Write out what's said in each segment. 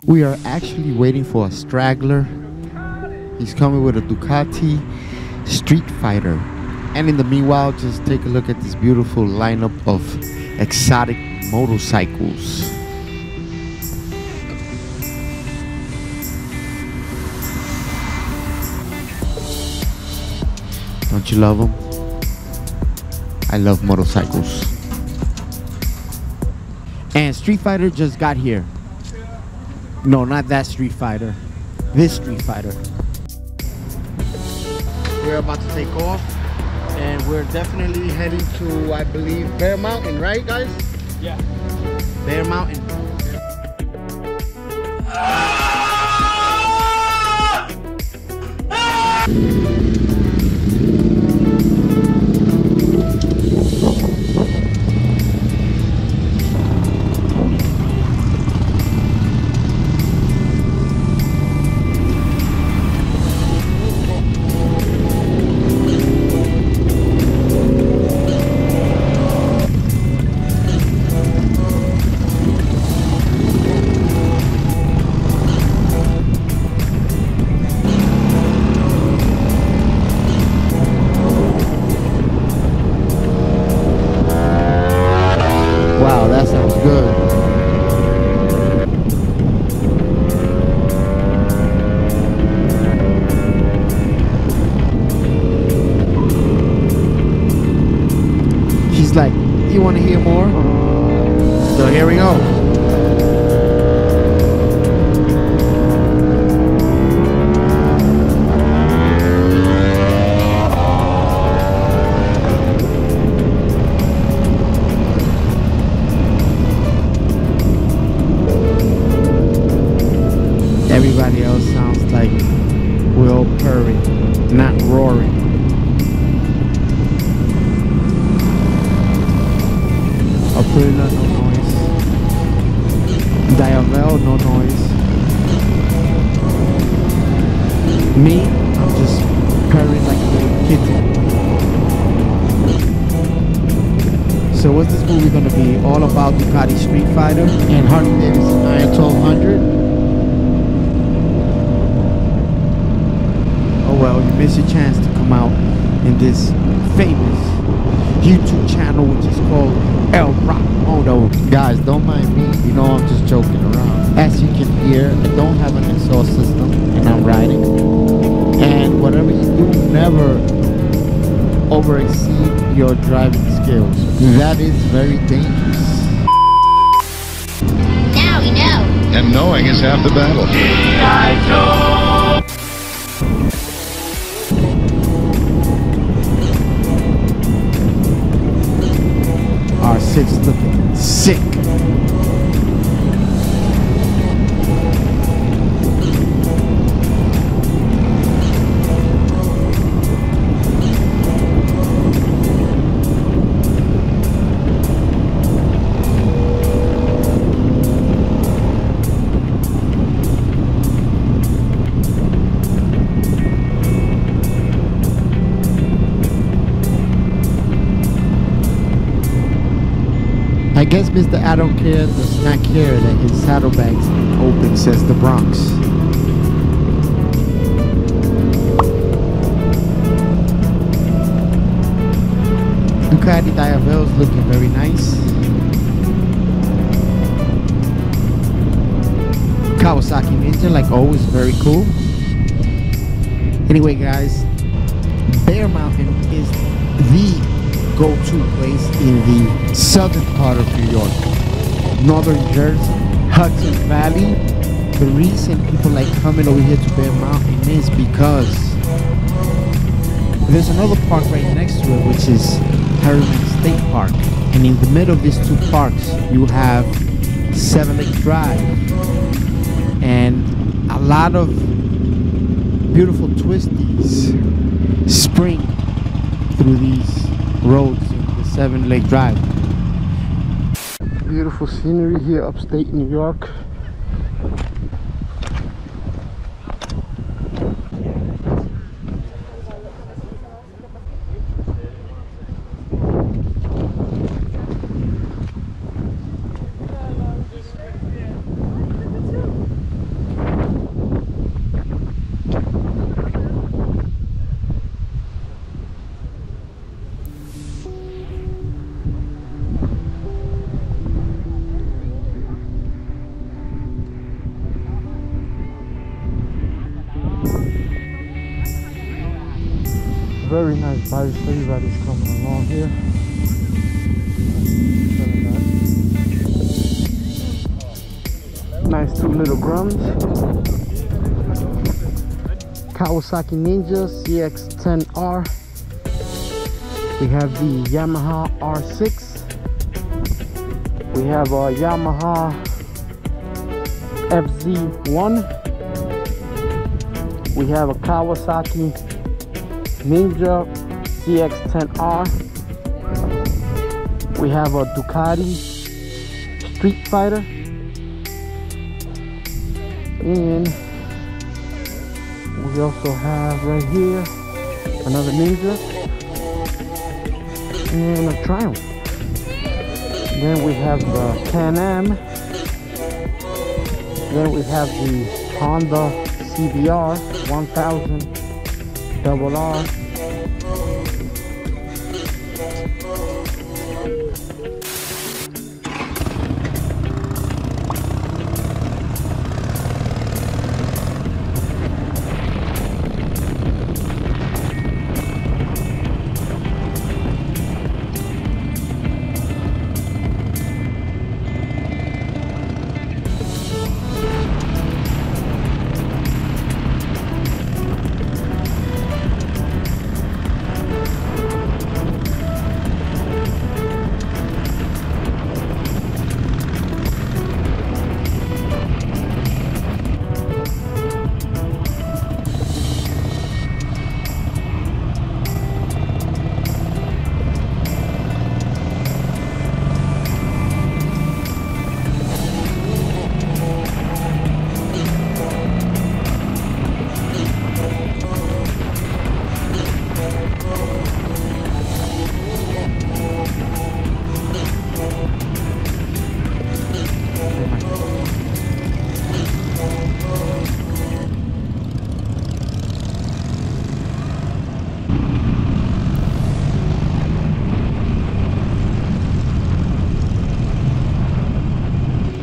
We are actually waiting for a straggler. He's coming with a Ducati Street Fighter. And in the meanwhile, just take a look at this beautiful lineup of exotic motorcycles. Don't you love them? I love motorcycles. And Street Fighter just got here. No, not that Street Fighter. This Street Fighter. We're about to take off. And we're definitely heading to, I believe, Bear Mountain, right guys? Yeah. Bear Mountain. Wow, that sounds good. She's like, you want to hear more? So here we go. Everybody else sounds like we're all purring, not roaring. Aprila, no noise. Diavel, no noise. Me, I'm just purring like a little kitten. So what's this movie gonna be? All about Ducati Street Fighter and Harley Davidson IM1200? Well, you miss your chance to come out in this famous YouTube channel which is called El Rock Moto. Guys, don't mind me, you know I'm just joking around. As you can hear, I don't have an exhaust system and I'm riding. And whatever you do, never over exceed your driving skills. That is very dangerous. Now we know. And knowing is half the battle. R6 looking sick. I guess Mr. I don't care does not care that his saddlebags open, says the Bronx. Ducati Diavel is looking very nice. Kawasaki Ninja, like always, very cool. Anyway guys, Bear Mountain is the go-to place in the southern part of New York, northern Jersey, Hudson Valley. The reason people like coming over here to Bear Mountain is because there's another park right next to it, which is Harriman State Park, and in the middle of these two parks you have Seven Lake Drive and a lot of beautiful twisties spring through these roads in the Seven Lake Drive. Beautiful scenery here upstate New York. Very nice bikes. Everybody's coming along here. Nice 2 little grums. Kawasaki Ninja CX-10R. We have the Yamaha R6. We have a Yamaha FZ1. We have a Kawasaki Ninja CX-10R. We have a Ducati Street Fighter. And we also have right here another Ninja and a Triumph. Then we have the Can-Am. Then we have the Honda CBR 1000 RR.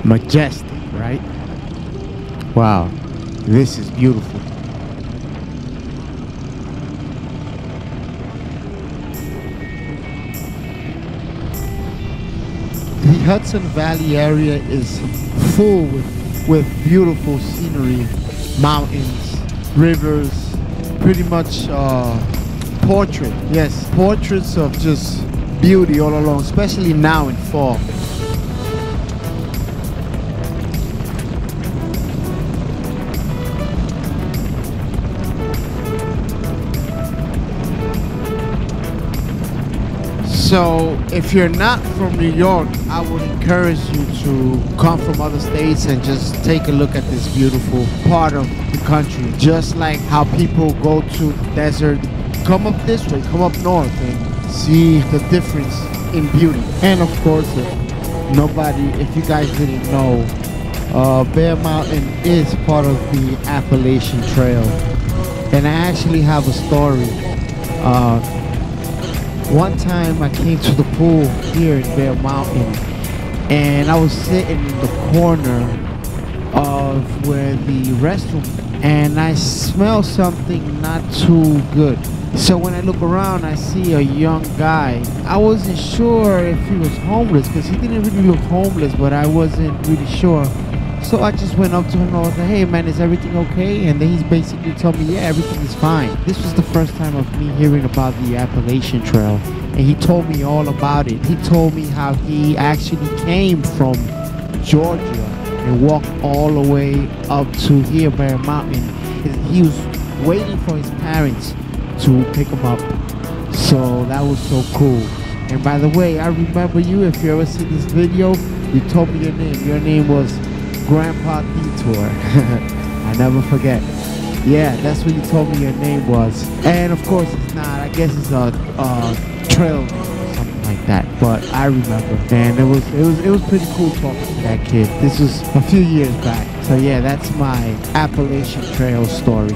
Majestic, right? Wow, this is beautiful. The Hudson Valley area is full with beautiful scenery, mountains, rivers, pretty much portraits of just beauty all along, especially now in fall. So if you're not from New York, I would encourage you to come from other states and just take a look at this beautiful part of the country. Just like how people go to the desert, come up this way, come up north and see the difference in beauty. And of course, if you guys didn't know, Bear Mountain is part of the Appalachian Trail. And I actually have a story. One time I came to the pool here in Bear Mountain and I was sitting in the corner of where the restroom and I smelled something not too good. So when I look around, I see a young guy. I wasn't sure if he was homeless because he didn't really look homeless, but I wasn't really sure. So I just went up to him and I was like, hey man, is everything okay? And then he's basically told me, yeah, everything is fine. This was the first time of me hearing about the Appalachian Trail. And he told me all about it. He told me how he actually came from Georgia and walked all the way up to here, Bear Mountain. He was waiting for his parents to pick him up. So that was so cool. And by the way, I remember you. If you ever see this video, you told me your name. Your name was Grandpa Detour. I never forget. Yeah, that's what you told me your name was. And of course it's not. I guess it's a trail name or something like that. But I remember. And it was pretty cool talking to that kid. This was a few years back. So yeah, that's my Appalachian Trail story.